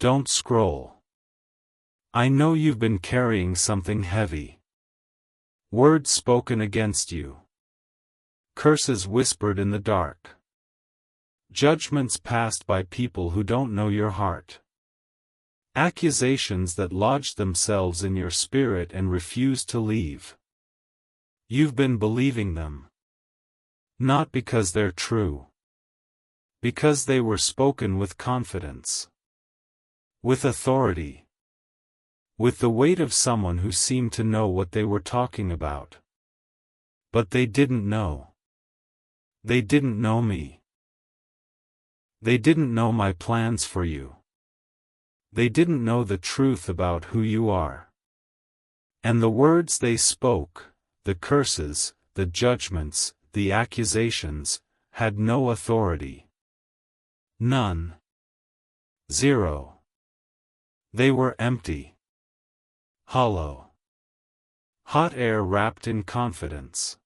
Don't scroll. I know you've been carrying something heavy. Words spoken against you. Curses whispered in the dark. Judgments passed by people who don't know your heart. Accusations that lodged themselves in your spirit and refused to leave. You've been believing them. Not because they're true. Because they were spoken with confidence. With authority. With the weight of someone who seemed to know what they were talking about. But they didn't know. They didn't know me. They didn't know my plans for you. They didn't know the truth about who you are. And the words they spoke, the curses, the judgments, the accusations, had no authority. None. Zero. They were empty. Hollow. Hot air wrapped in confidence.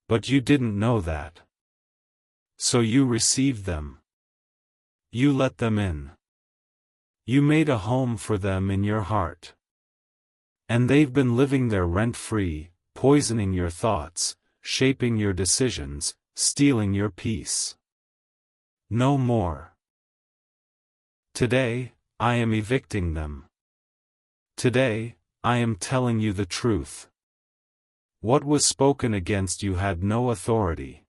But you didn't know that. So you received them. You let them in. You made a home for them in your heart. And they've been living there rent-free, poisoning your thoughts, shaping your decisions, stealing your peace. No more. Today, I am evicting them. Today, I am telling you the truth. What was spoken against you had no authority.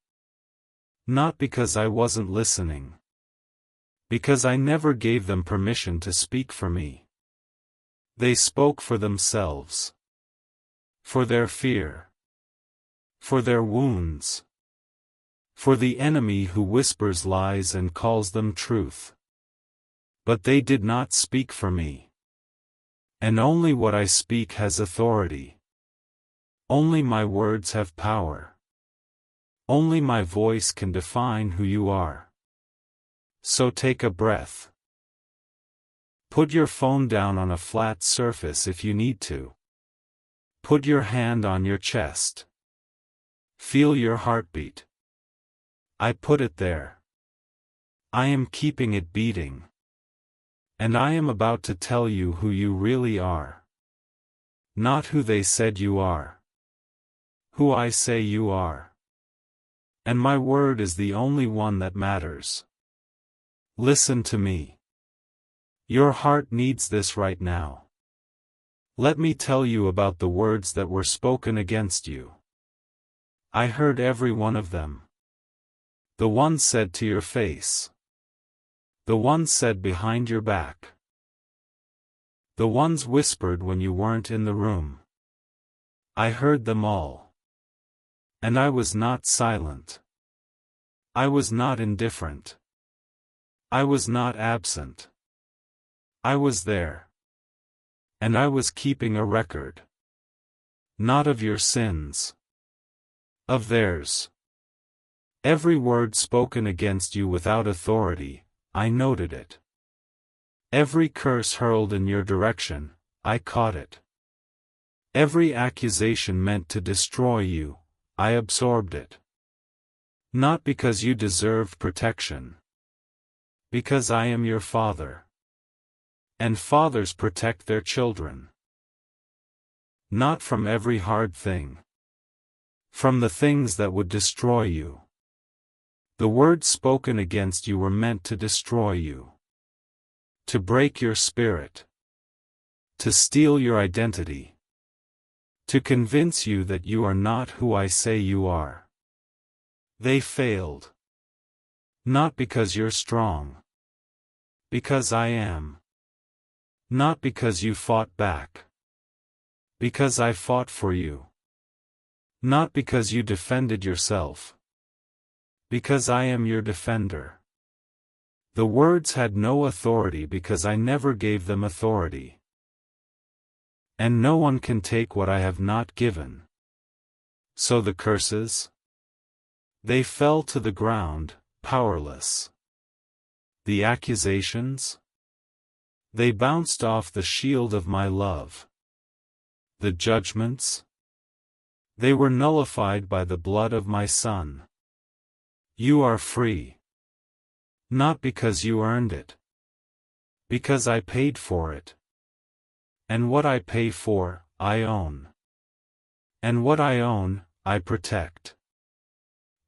Not because I wasn't listening. Because I never gave them permission to speak for me. They spoke for themselves. For their fear. For their wounds. For the enemy who whispers lies and calls them truth. But they did not speak for me. And only what I speak has authority. Only my words have power. Only my voice can define who you are. So take a breath. Put your phone down on a flat surface if you need to. Put your hand on your chest. Feel your heartbeat. I put it there. I am keeping it beating. And I am about to tell you who you really are. Not who they said you are. Who I say you are. And my word is the only one that matters. Listen to me. Your heart needs this right now. Let me tell you about the words that were spoken against you. I heard every one of them. The one said to your face. The one said behind your back. The ones whispered when you weren't in the room. I heard them all. And I was not silent. I was not indifferent. I was not absent. I was there. And I was keeping a record. Not of your sins. Of theirs. Every word spoken against you without authority, I noted it. Every curse hurled in your direction, I caught it. Every accusation meant to destroy you, I absorbed it. Not because you deserved protection. Because I am your father. And fathers protect their children. Not from every hard thing. From the things that would destroy you. The words spoken against you were meant to destroy you. To break your spirit. To steal your identity. To convince you that you are not who I say you are. They failed. Not because you're strong. Because I am. Not because you fought back. Because I fought for you. Not because you defended yourself. Because I am your defender. The words had no authority because I never gave them authority. And no one can take what I have not given. So the curses? They fell to the ground, powerless. The accusations? They bounced off the shield of my love. The judgments? They were nullified by the blood of my Son. You are free. Not because you earned it. Because I paid for it. And what I pay for, I own. And what I own, I protect.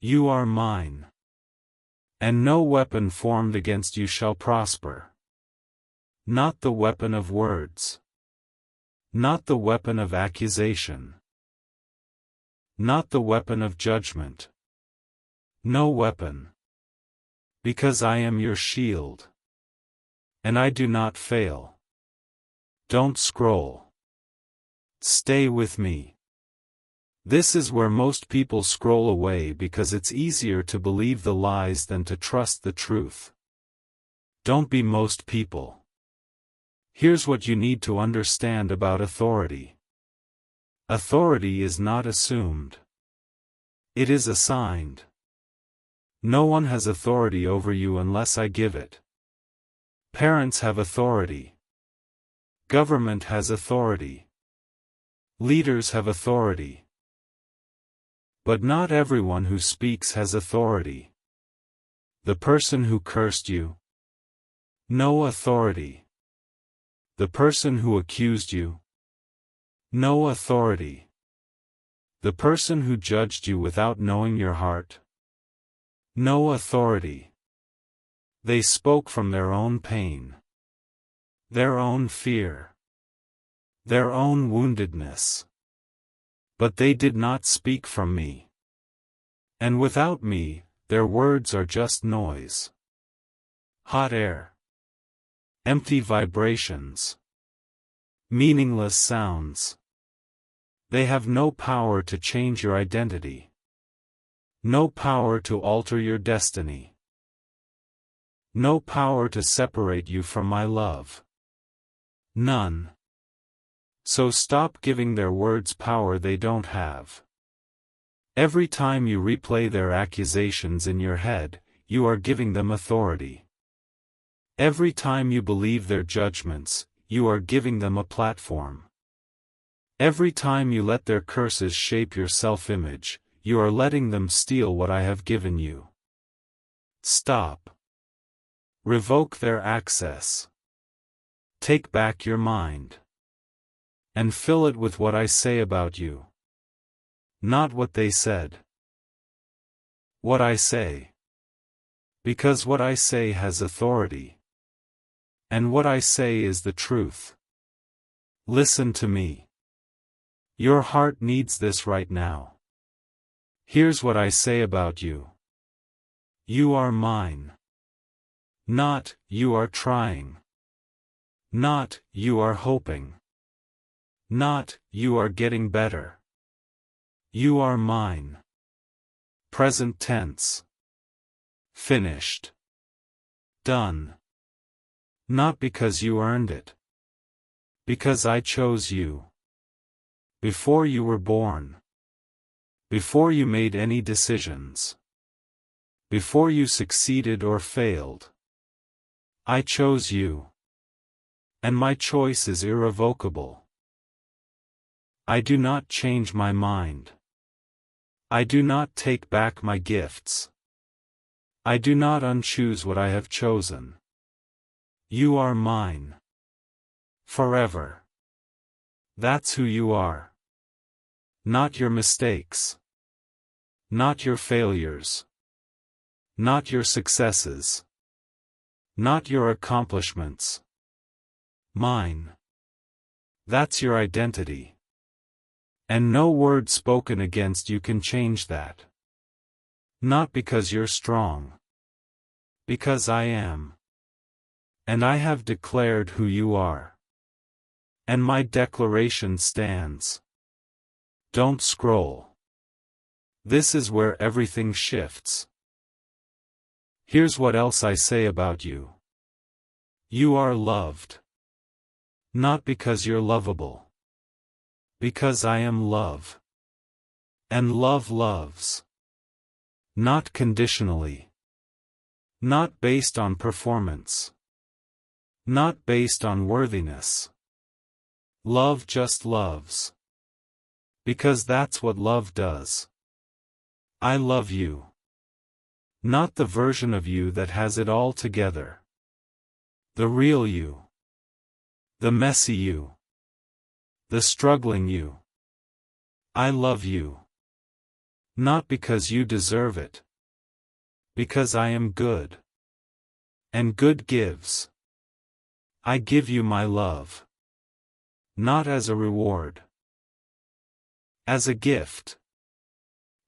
You are mine. And no weapon formed against you shall prosper. Not the weapon of words. Not the weapon of accusation. Not the weapon of judgment. No weapon. Because I am your shield. And I do not fail. Don't scroll. Stay with me. This is where most people scroll away because it's easier to believe the lies than to trust the truth. Don't be most people. Here's what you need to understand about authority. Authority is not assumed. It is assigned. No one has authority over you unless I give it. Parents have authority. Government has authority. Leaders have authority. But not everyone who speaks has authority. The person who cursed you? No authority. The person who accused you? No authority. The person who judged you without knowing your heart? No authority. They spoke from their own pain. Their own fear. Their own woundedness. But they did not speak from me. And without me, their words are just noise. Hot air. Empty vibrations. Meaningless sounds. They have no power to change your identity. No power to alter your destiny. No power to separate you from my love. None. So stop giving their words power they don't have. Every time you replay their accusations in your head, you are giving them authority. Every time you believe their judgments, you are giving them a platform. Every time you let their curses shape your self-image, you are letting them steal what I have given you. Stop. Revoke their access. Take back your mind. And fill it with what I say about you. Not what they said. What I say. Because what I say has authority. And what I say is the truth. Listen to me. Your heart needs this right now. Here's what I say about you. You are mine. Not, you are trying. Not, you are hoping. Not, you are getting better. You are mine. Present tense. Finished. Done. Not because you earned it. Because I chose you. Before you were born. Before you made any decisions. Before you succeeded or failed. I chose you. And my choice is irrevocable. I do not change my mind. I do not take back my gifts. I do not unchoose what I have chosen. You are mine. Forever. That's who you are. Not your mistakes. Not your failures. Not your successes. Not your accomplishments. Mine. That's your identity. And no word spoken against you can change that. Not because you're strong. Because I am. And I have declared who you are. And my declaration stands. Don't scroll. This is where everything shifts. Here's what else I say about you. You are loved. Not because you're lovable. Because I am love. And love loves. Not conditionally. Not based on performance. Not based on worthiness. Love just loves. Because that's what love does. I love you. Not the version of you that has it all together. The real you. The messy you. The struggling you. I love you. Not because you deserve it. Because I am good. And good gives. I give you my love. Not as a reward. As a gift.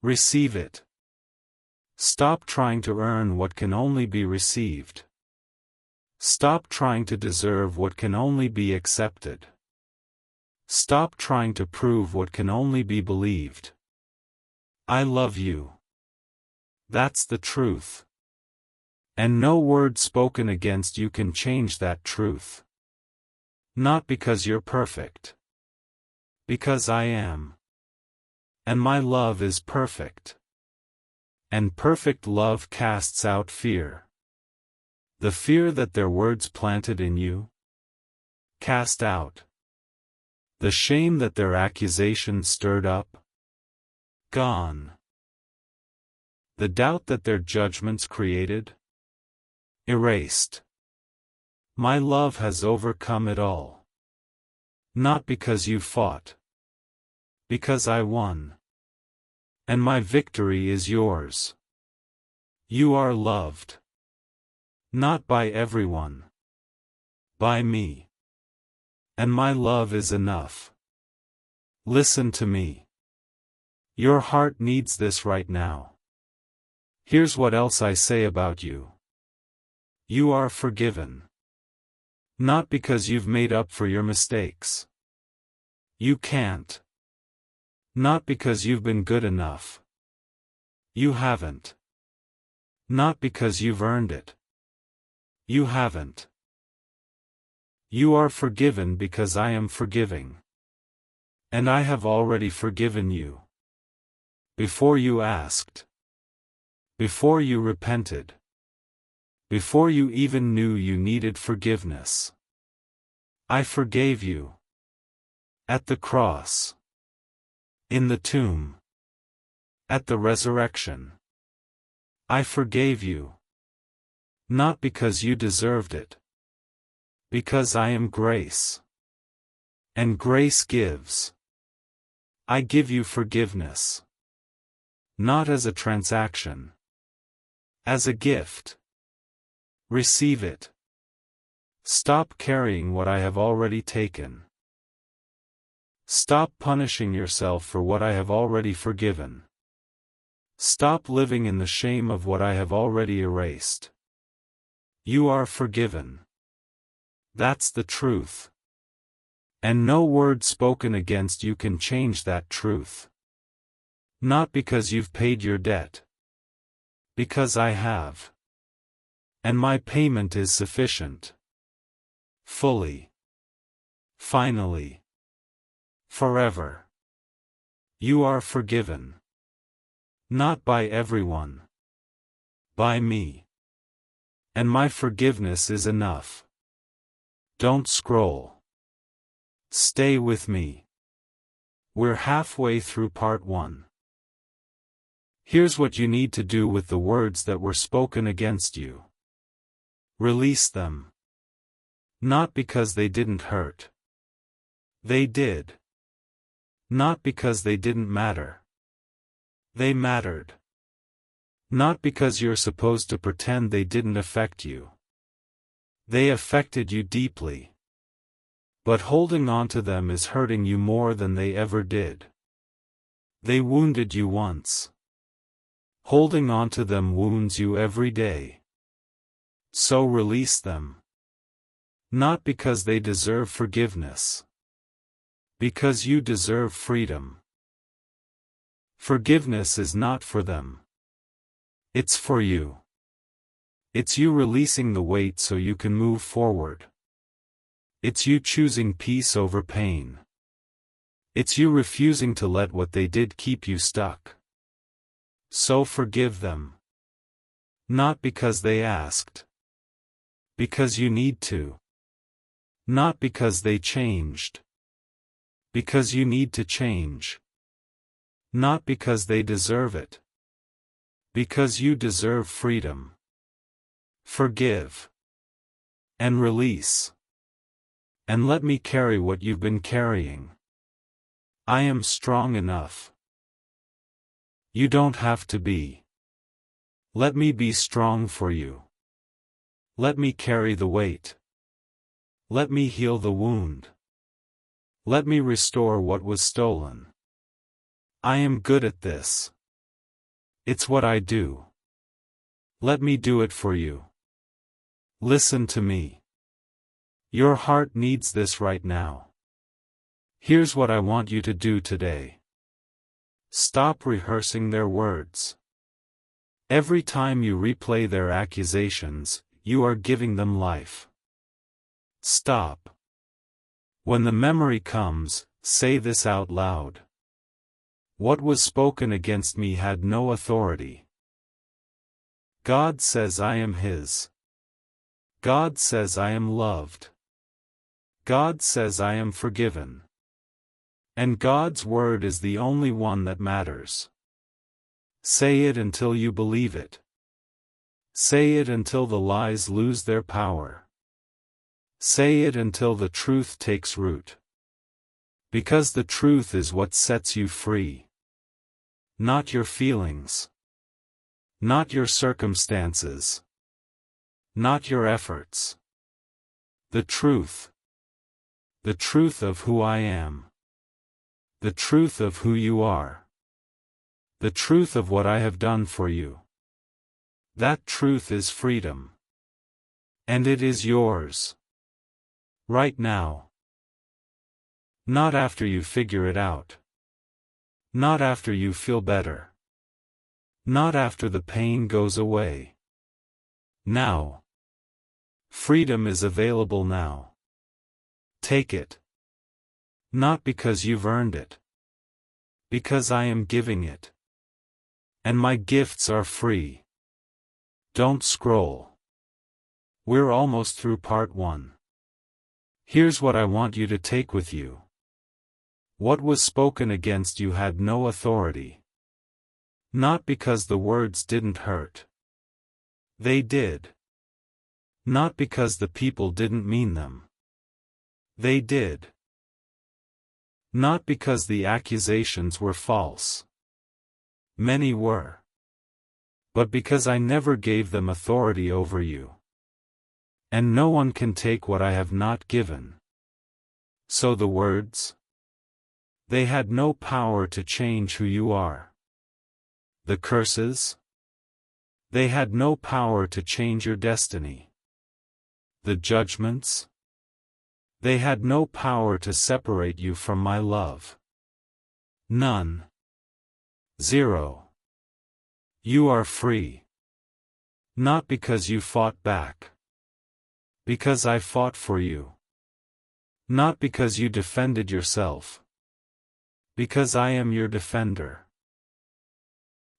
Receive it. Stop trying to earn what can only be received. Stop trying to deserve what can only be accepted. Stop trying to prove what can only be believed. I love you. That's the truth. And no word spoken against you can change that truth. Not because you're perfect. Because I am. And my love is perfect. And perfect love casts out fear. The fear that their words planted in you. Cast out. The shame that their accusations stirred up. Gone. The doubt that their judgments created. Erased. My love has overcome it all. Not because you fought. Because I won. And my victory is yours. You are loved. Not by everyone. By me. And my love is enough. Listen to me. Your heart needs this right now. Here's what else I say about you. You are forgiven. Not because you've made up for your mistakes. You can't. Not because you've been good enough. You haven't. Not because you've earned it. You haven't. You are forgiven because I am forgiving. And I have already forgiven you. Before you asked. Before you repented. Before you even knew you needed forgiveness. I forgave you. At the cross. In the tomb. At the resurrection. I forgave you. Not because you deserved it. Because I am grace. And grace gives. I give you forgiveness. Not as a transaction. As a gift. Receive it. Stop carrying what I have already taken. Stop punishing yourself for what I have already forgiven. Stop living in the shame of what I have already erased. You are forgiven. That's the truth. And no word spoken against you can change that truth. Not because you've paid your debt. Because I have. And my payment is sufficient. Fully. Finally. Forever. You are forgiven. Not by everyone. By me. And my forgiveness is enough. Don't scroll. Stay with me. We're halfway through part 1. Here's what you need to do with the words that were spoken against you. Release them. Not because they didn't hurt. They did. Not because they didn't matter. They mattered. Not because you're supposed to pretend they didn't affect you. They affected you deeply. But holding on to them is hurting you more than they ever did. They wounded you once. Holding on to them wounds you every day. So release them. Not because they deserve forgiveness. Because you deserve freedom. Forgiveness is not for them. It's for you. It's you releasing the weight so you can move forward. It's you choosing peace over pain. It's you refusing to let what they did keep you stuck. So forgive them. Not because they asked. Because you need to. Not because they changed. Because you need to change. Not because they deserve it. Because you deserve freedom. Forgive. And release. And let me carry what you've been carrying. I am strong enough. You don't have to be. Let me be strong for you. Let me carry the weight. Let me heal the wound. Let me restore what was stolen. I am good at this. It's what I do. Let me do it for you. Listen to me. Your heart needs this right now. Here's what I want you to do today. Stop rehearsing their words. Every time you replay their accusations, you are giving them life. Stop. When the memory comes, say this out loud. What was spoken against me had no authority. God says I am His. God says I am loved. God says I am forgiven. And God's word is the only one that matters. Say it until you believe it. Say it until the lies lose their power. Say it until the truth takes root. Because the truth is what sets you free. Not your feelings. Not your circumstances. Not your efforts. The truth. The truth of who I am. The truth of who you are. The truth of what I have done for you. That truth is freedom. And it is yours. Right now. Not after you figure it out. Not after you feel better. Not after the pain goes away. Now. Freedom is available now. Take it. Not because you've earned it. Because I am giving it. And my gifts are free. Don't scroll. We're almost through part 1. Here's what I want you to take with you. What was spoken against you had no authority. Not because the words didn't hurt. They did. Not because the people didn't mean them. They did. Not because the accusations were false. Many were. But because I never gave them authority over you. And no one can take what I have not given. So the words? They had no power to change who you are. The curses? They had no power to change your destiny. The judgments? They had no power to separate you from my love. None. Zero. You are free. Not because you fought back. Because I fought for you. Not because you defended yourself. Because I am your defender.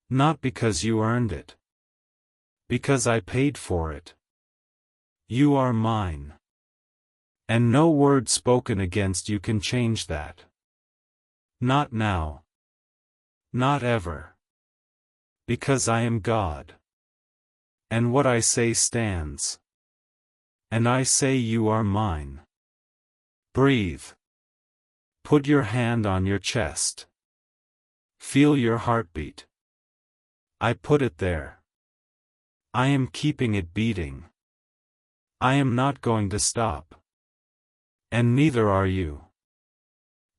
Not because you earned it. Because I paid for it. You are mine. And no word spoken against you can change that. Not now. Not ever. Because I am God. And what I say stands. And I say you are mine. Breathe. Put your hand on your chest. Feel your heartbeat. I put it there. I am keeping it beating. I am not going to stop. And neither are you.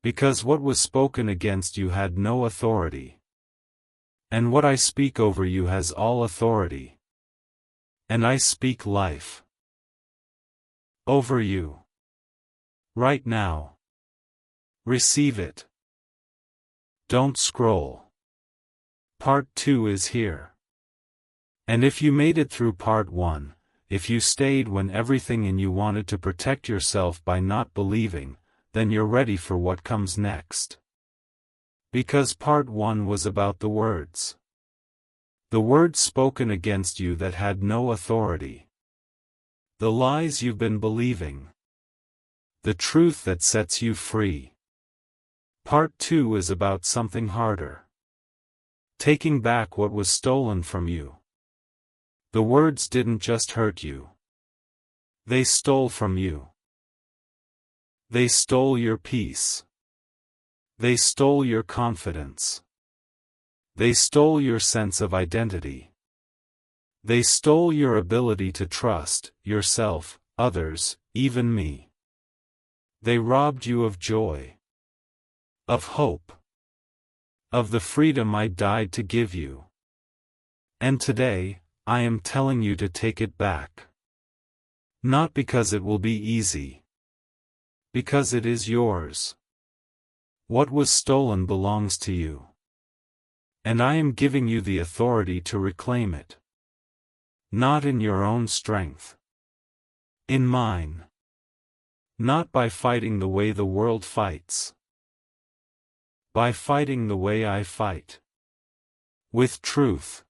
Because what was spoken against you had no authority. And what I speak over you has all authority. And I speak life. Over you. Right now. Receive it. Don't scroll. Part 2 is here. And if you made it through part 1, if you stayed when everything in you wanted to protect yourself by not believing, then you're ready for what comes next. Because part 1 was about the words. The words spoken against you that had no authority. The lies you've been believing. The truth that sets you free. Part 2 is about something harder. Taking back what was stolen from you. The words didn't just hurt you. They stole from you. They stole your peace. They stole your confidence. They stole your sense of identity. They stole your ability to trust yourself, others, even me. They robbed you of joy, of hope, of the freedom I died to give you. And today, I am telling you to take it back. Not because it will be easy. Because it is yours. What was stolen belongs to you. And I am giving you the authority to reclaim it. Not in your own strength. In mine. Not by fighting the way the world fights. By fighting the way I fight. With truth.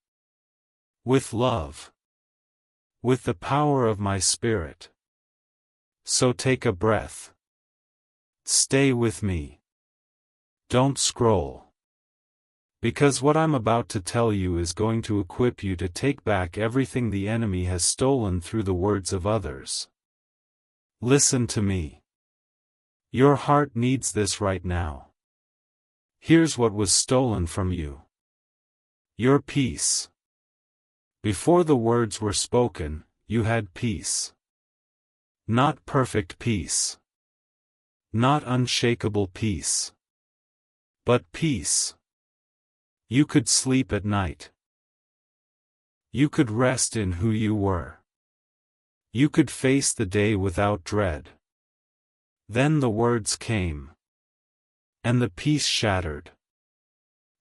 With love. With the power of my spirit. So take a breath. Stay with me. Don't scroll. Because what I'm about to tell you is going to equip you to take back everything the enemy has stolen through the words of others. Listen to me. Your heart needs this right now. Here's what was stolen from you. Your peace. Before the words were spoken, you had peace. Not perfect peace. Not unshakable peace. But peace. You could sleep at night. You could rest in who you were. You could face the day without dread. Then the words came. And the peace shattered.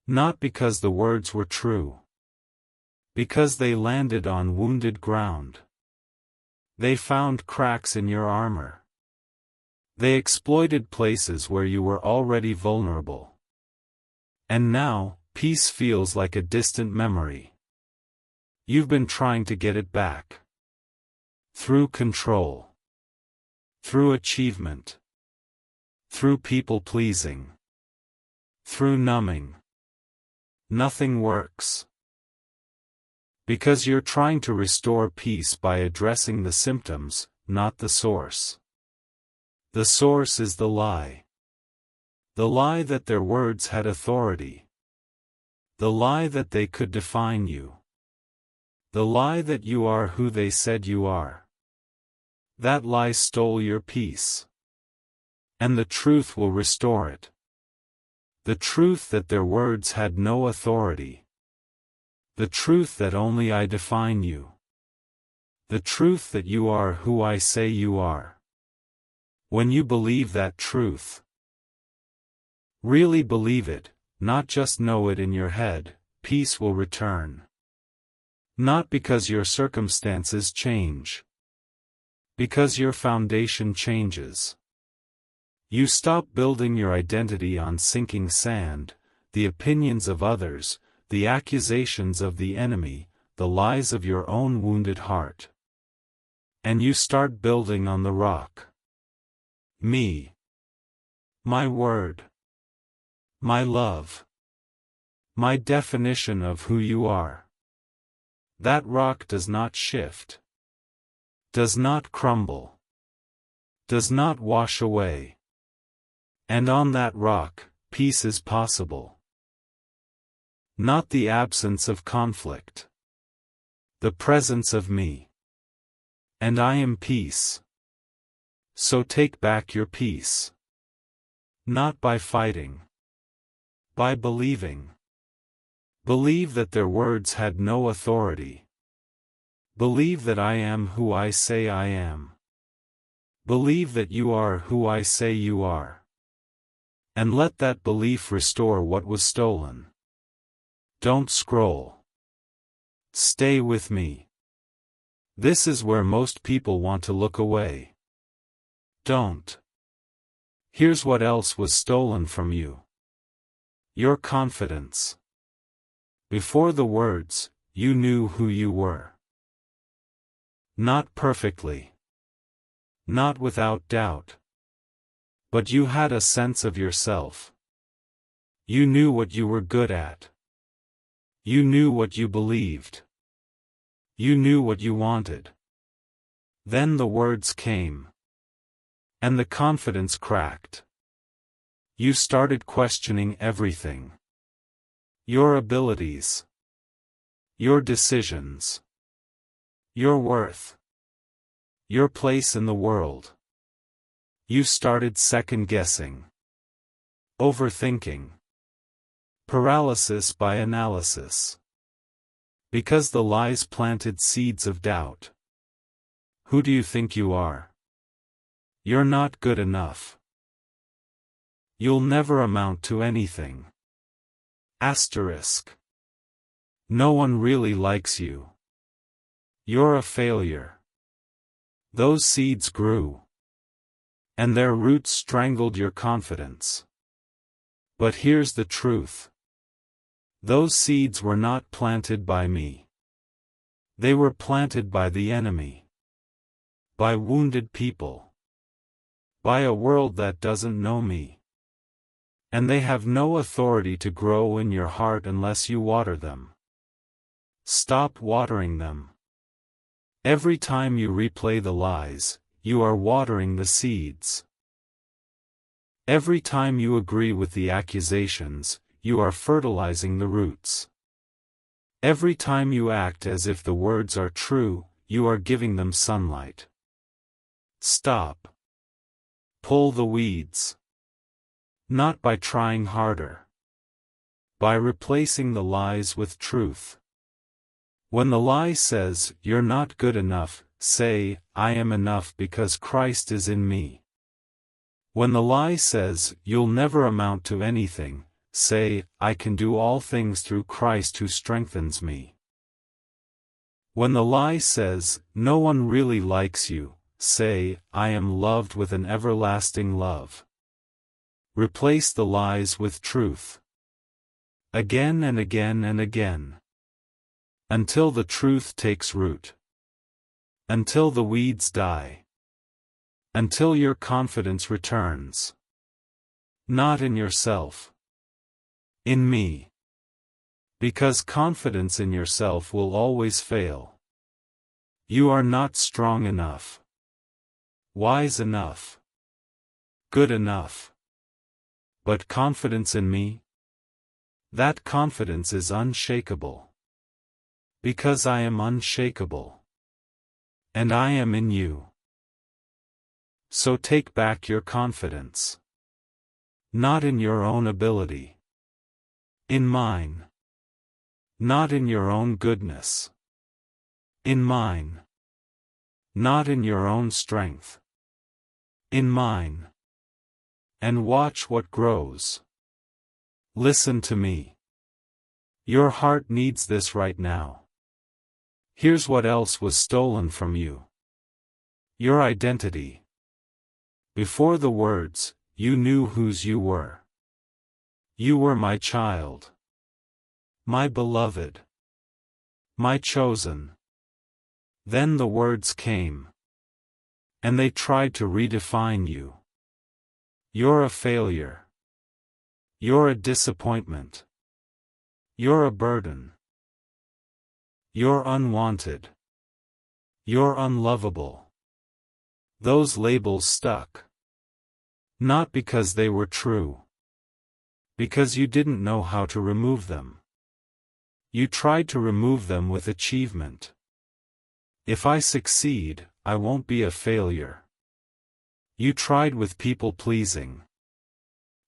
Not because the words were true. Because they landed on wounded ground. They found cracks in your armor. They exploited places where you were already vulnerable. And now, peace feels like a distant memory. You've been trying to get it back. Through control. Through achievement. Through people-pleasing. Through numbing. Nothing works. Because you're trying to restore peace by addressing the symptoms, not the source. The source is the lie. The lie that their words had authority. The lie that they could define you. The lie that you are who they said you are. That lie stole your peace. And the truth will restore it. The truth that their words had no authority. The truth that only I define you. The truth that you are who I say you are. When you believe that truth, really believe it, not just know it in your head, peace will return. Not because your circumstances change. Because your foundation changes. You stop building your identity on sinking sand, the opinions of others, the accusations of the enemy, the lies of your own wounded heart. And you start building on the rock. Me. My word. My love. My definition of who you are. That rock does not shift. Does not crumble. Does not wash away. And on that rock, peace is possible. Not the absence of conflict. The presence of me. And I am peace. So take back your peace. Not by fighting. By believing. Believe that their words had no authority. Believe that I am who I say I am. Believe that you are who I say you are. And let that belief restore what was stolen. Don't scroll. Stay with me. This is where most people want to look away. Don't. Here's what else was stolen from you. Your confidence. Before the words, you knew who you were. Not perfectly. Not without doubt. But you had a sense of yourself. You knew what you were good at. You knew what you believed. You knew what you wanted. Then the words came. And the confidence cracked. You started questioning everything. Your abilities. Your decisions. Your worth. Your place in the world. You started second-guessing. Overthinking. Paralysis by analysis. Because the lies planted seeds of doubt. Who do you think you are? You're not good enough. You'll never amount to anything. Asterisk. No one really likes you. You're a failure. Those seeds grew. And their roots strangled your confidence. But here's the truth. Those seeds were not planted by me. They were planted by the enemy. By wounded people. By a world that doesn't know me. And they have no authority to grow in your heart unless you water them. Stop watering them. Every time you replay the lies, you are watering the seeds. Every time you agree with the accusations, you are fertilizing the roots. Every time you act as if the words are true, you are giving them sunlight. Stop. Pull the weeds. Not by trying harder. By replacing the lies with truth. When the lie says, "You're not good enough," say, "I am enough because Christ is in me." When the lie says, "You'll never amount to anything," say, "I can do all things through Christ who strengthens me." When the lie says, "No one really likes you," say, "I am loved with an everlasting love." Replace the lies with truth. Again and again and again. Until the truth takes root. Until the weeds die. Until your confidence returns. Not in yourself. In me. Because confidence in yourself will always fail. You are not strong enough. Wise enough. Good enough. But confidence in me? That confidence is unshakable. Because I am unshakable. And I am in you. So take back your confidence. Not in your own ability. In mine. Not in your own goodness. In mine. Not in your own strength. In mine. And watch what grows. Listen to me. Your heart needs this right now. Here's what else was stolen from you. Your identity. Before the words, you knew whose you were. You were my child. My beloved. My chosen. Then the words came. And they tried to redefine you. You're a failure. You're a disappointment. You're a burden. You're unwanted. You're unlovable. Those labels stuck. Not because they were true. Because you didn't know how to remove them. You tried to remove them with achievement. If I succeed, I won't be a failure. You tried with people-pleasing.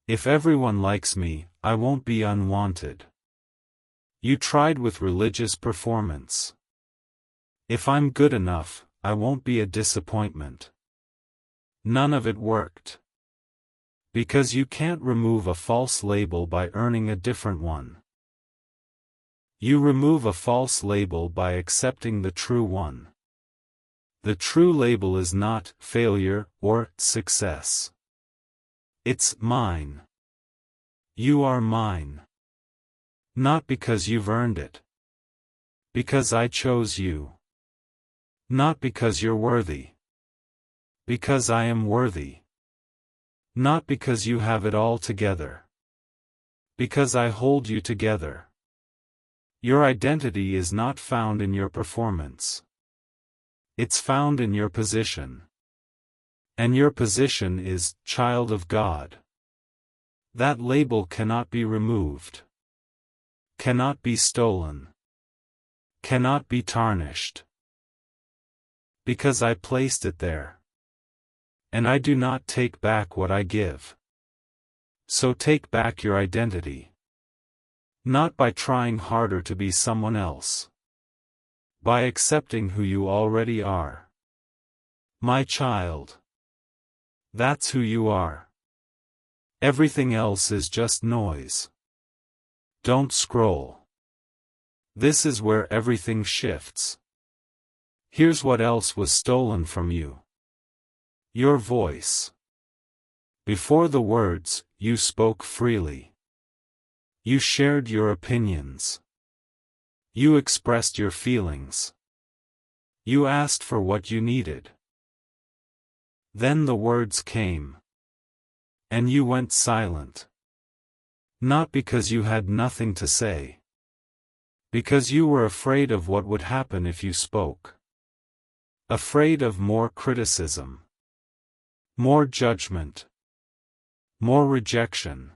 If everyone likes me, I won't be unwanted. You tried with religious performance. If I'm good enough, I won't be a disappointment. None of it worked. Because you can't remove a false label by earning a different one. You remove a false label by accepting the true one. The true label is not failure or success. It's mine. You are mine. Not because you've earned it. Because I chose you. Not because you're worthy. Because I am worthy. Not because you have it all together. Because I hold you together. Your identity is not found in your performance. It's found in your position. And your position is child of God. That label cannot be removed. Cannot be stolen. Cannot be tarnished. Because I placed it there. And I do not take back what I give. So take back your identity. Not by trying harder to be someone else. By accepting who you already are. My child. That's who you are. Everything else is just noise. Don't scroll. This is where everything shifts. Here's what else was stolen from you. Your voice. Before the words, you spoke freely. You shared your opinions. You expressed your feelings. You asked for what you needed. Then the words came. And you went silent. Not because you had nothing to say. Because you were afraid of what would happen if you spoke. Afraid of more criticism. More judgment. More rejection.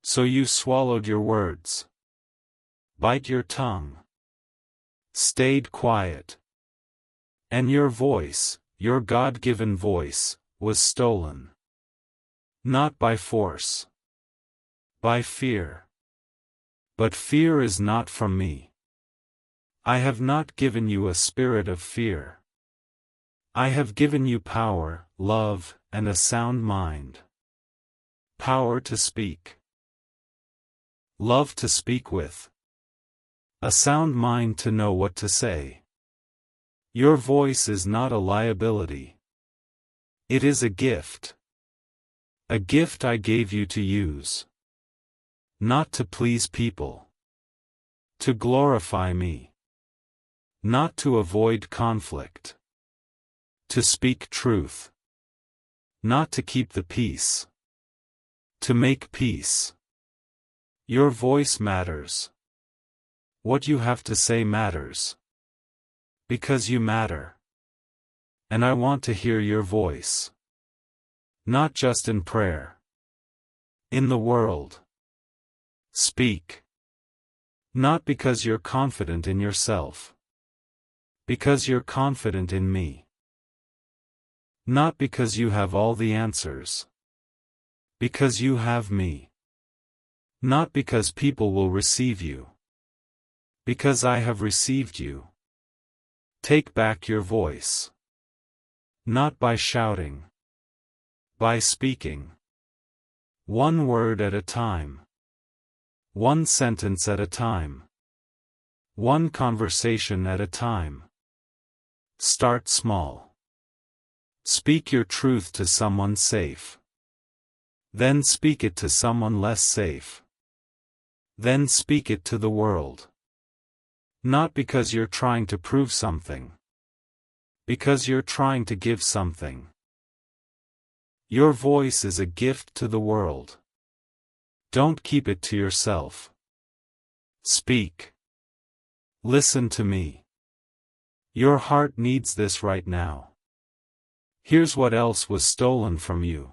So you swallowed your words. Bite your tongue. Stayed quiet. And your voice, your God-given voice, was stolen. Not by force. By fear. But fear is not from me. I have not given you a spirit of fear. I have given you power, love, and a sound mind. Power to speak. Love to speak with. A sound mind to know what to say. Your voice is not a liability. It is a gift. A gift I gave you to use. Not to please people. To glorify me. Not to avoid conflict. To speak truth. Not to keep the peace. To make peace. Your voice matters. What you have to say matters. Because you matter. And I want to hear your voice. Not just in prayer. In the world. Speak. Not because you're confident in yourself. Because you're confident in me. Not because you have all the answers. Because you have me. Not because people will receive you. Because I have received you. Take back your voice. Not by shouting. By speaking. One word at a time. One sentence at a time. One conversation at a time. Start small. Speak your truth to someone safe. Then speak it to someone less safe. Then speak it to the world. Not because you're trying to prove something. Because you're trying to give something. Your voice is a gift to the world. Don't keep it to yourself. Speak. Listen to me. Your heart needs this right now. Here's what else was stolen from you.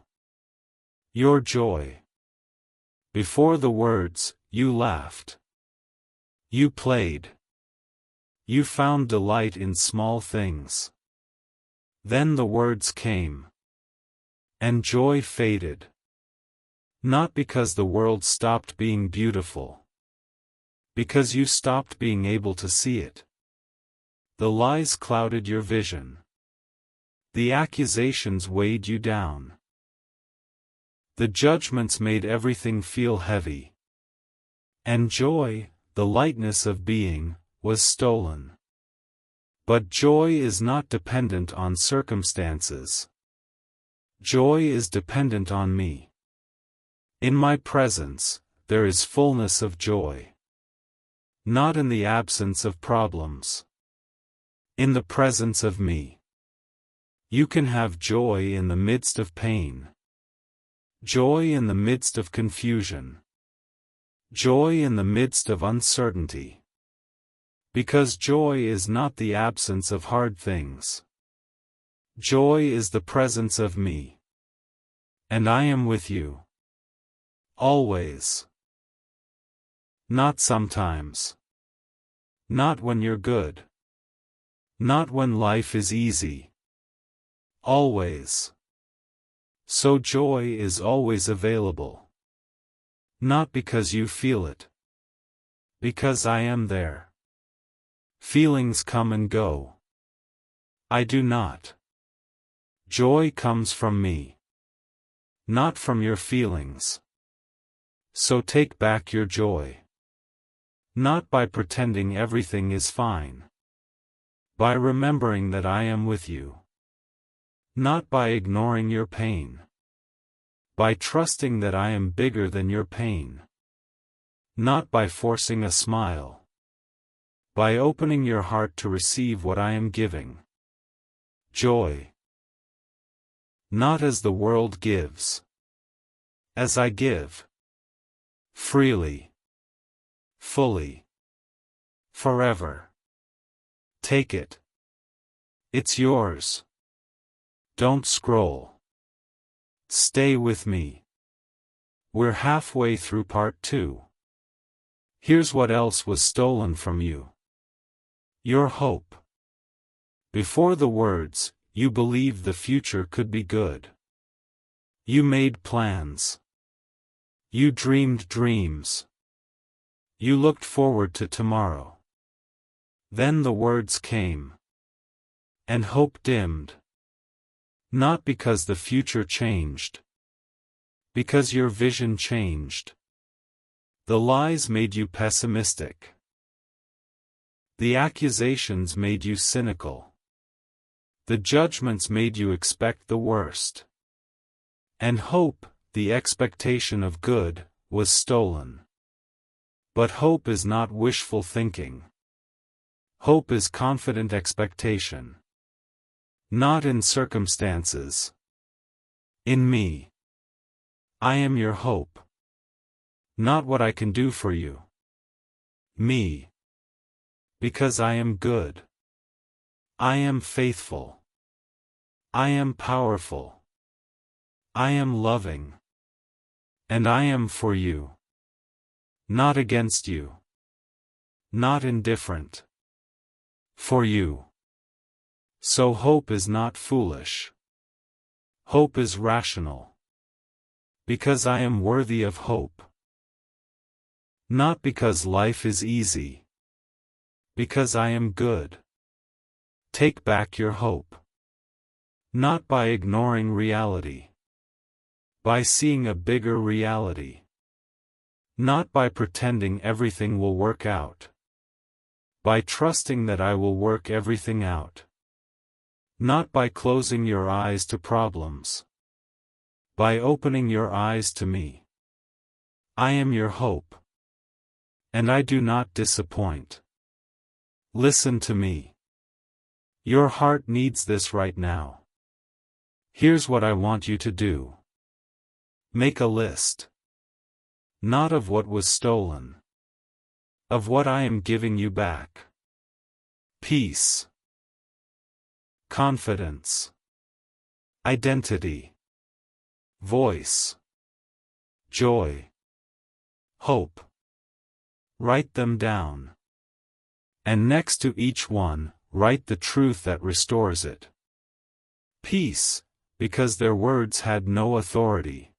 Your joy. Before the words, you laughed. You played. You found delight in small things. Then the words came. And joy faded. Not because the world stopped being beautiful. Because you stopped being able to see it. The lies clouded your vision. The accusations weighed you down. The judgments made everything feel heavy. And joy, the lightness of being, was stolen. But joy is not dependent on circumstances. Joy is dependent on me. In my presence, there is fullness of joy. Not in the absence of problems. In the presence of me. You can have joy in the midst of pain. Joy in the midst of confusion. Joy in the midst of uncertainty. Because joy is not the absence of hard things. Joy is the presence of me. And I am with you. Always. Not sometimes. Not when you're good. Not when life is easy. Always. So joy is always available. Not because you feel it. Because I am there. Feelings come and go. I do not. Joy comes from me. Not from your feelings. So take back your joy. Not by pretending everything is fine. By remembering that I am with you. Not by ignoring your pain. By trusting that I am bigger than your pain. Not by forcing a smile. By opening your heart to receive what I am giving. Joy. Not as the world gives. As I give. Freely. Fully. Forever. Take it. It's yours. Don't scroll. Stay with me. We're halfway through part 2. Here's what else was stolen from you. Your hope. Before the words, you believed the future could be good. You made plans. You dreamed dreams. You looked forward to tomorrow. Then the words came. And hope dimmed. Not because the future changed. Because your vision changed. The lies made you pessimistic. The accusations made you cynical. The judgments made you expect the worst. And hope, the expectation of good, was stolen. But hope is not wishful thinking. Hope is confident expectation. Not in circumstances. In me. I am your hope. Not what I can do for you. Me. Because I am good. I am faithful. I am powerful. I am loving. And I am for you. Not against you. Not indifferent. For you. So hope is not foolish. Hope is rational. Because I am worthy of hope. Not because life is easy. Because I am good. Take back your hope. Not by ignoring reality. By seeing a bigger reality. Not by pretending everything will work out. By trusting that I will work everything out. Not by closing your eyes to problems. By opening your eyes to me. I am your hope. And I do not disappoint. Listen to me. Your heart needs this right now. Here's what I want you to do. Make a list. Not of what was stolen. Of what I am giving you back. Peace. Confidence. Identity. Voice. Joy. Hope. Write them down. And next to each one, write the truth that restores it. Peace, because their words had no authority.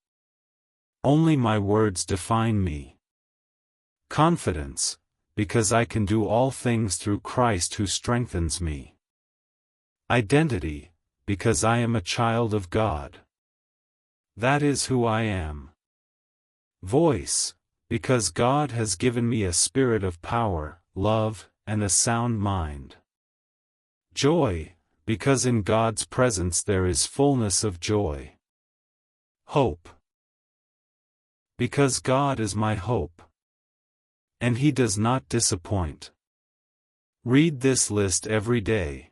Only my words define me. Confidence, because I can do all things through Christ who strengthens me. Identity, because I am a child of God. That is who I am. Voice, because God has given me a spirit of power, love, and a sound mind. Joy, because in God's presence there is fullness of joy. Hope. Because God is my hope. And He does not disappoint. Read this list every day.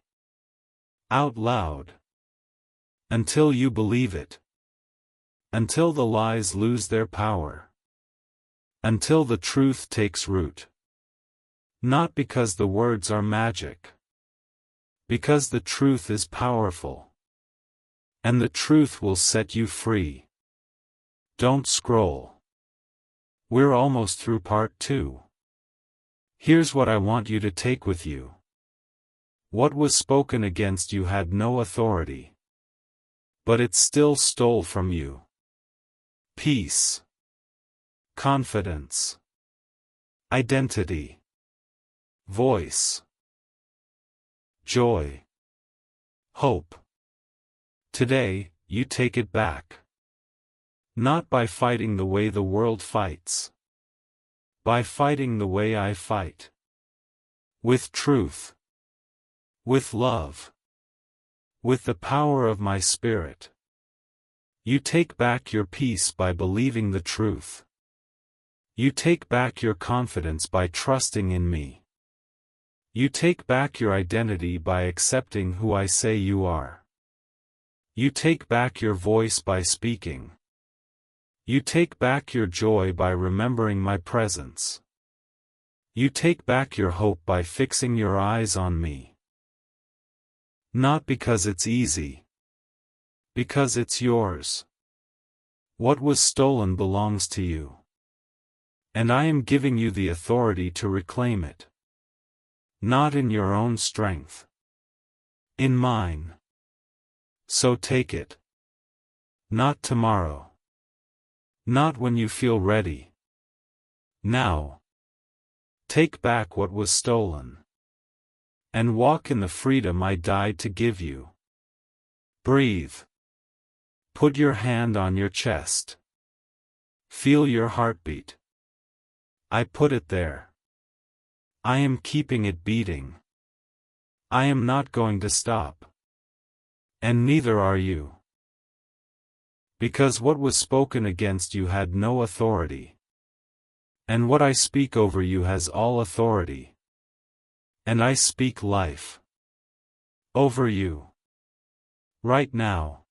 Out loud. Until you believe it. Until the lies lose their power. Until the truth takes root. Not because the words are magic. Because the truth is powerful. And the truth will set you free. Don't scroll. We're almost through part 2. Here's what I want you to take with you. What was spoken against you had no authority. But it still stole from you peace, confidence, identity, voice, joy, hope. Today, you take it back. Not by fighting the way the world fights. By fighting the way I fight. With truth. With love. With the power of my spirit. You take back your peace by believing the truth. You take back your confidence by trusting in me. You take back your identity by accepting who I say you are. You take back your voice by speaking. You take back your joy by remembering my presence. You take back your hope by fixing your eyes on me. Not because it's easy. Because it's yours. What was stolen belongs to you. And I am giving you the authority to reclaim it. Not in your own strength. In mine. So take it. Not tomorrow. Not when you feel ready. Now. Take back what was stolen. And walk in the freedom I died to give you. Breathe. Put your hand on your chest. Feel your heartbeat. I put it there. I am keeping it beating. I am not going to stop. And neither are you. Because what was spoken against you had no authority. And what I speak over you has all authority. And I speak life. Over you. Right now.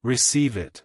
Receive it.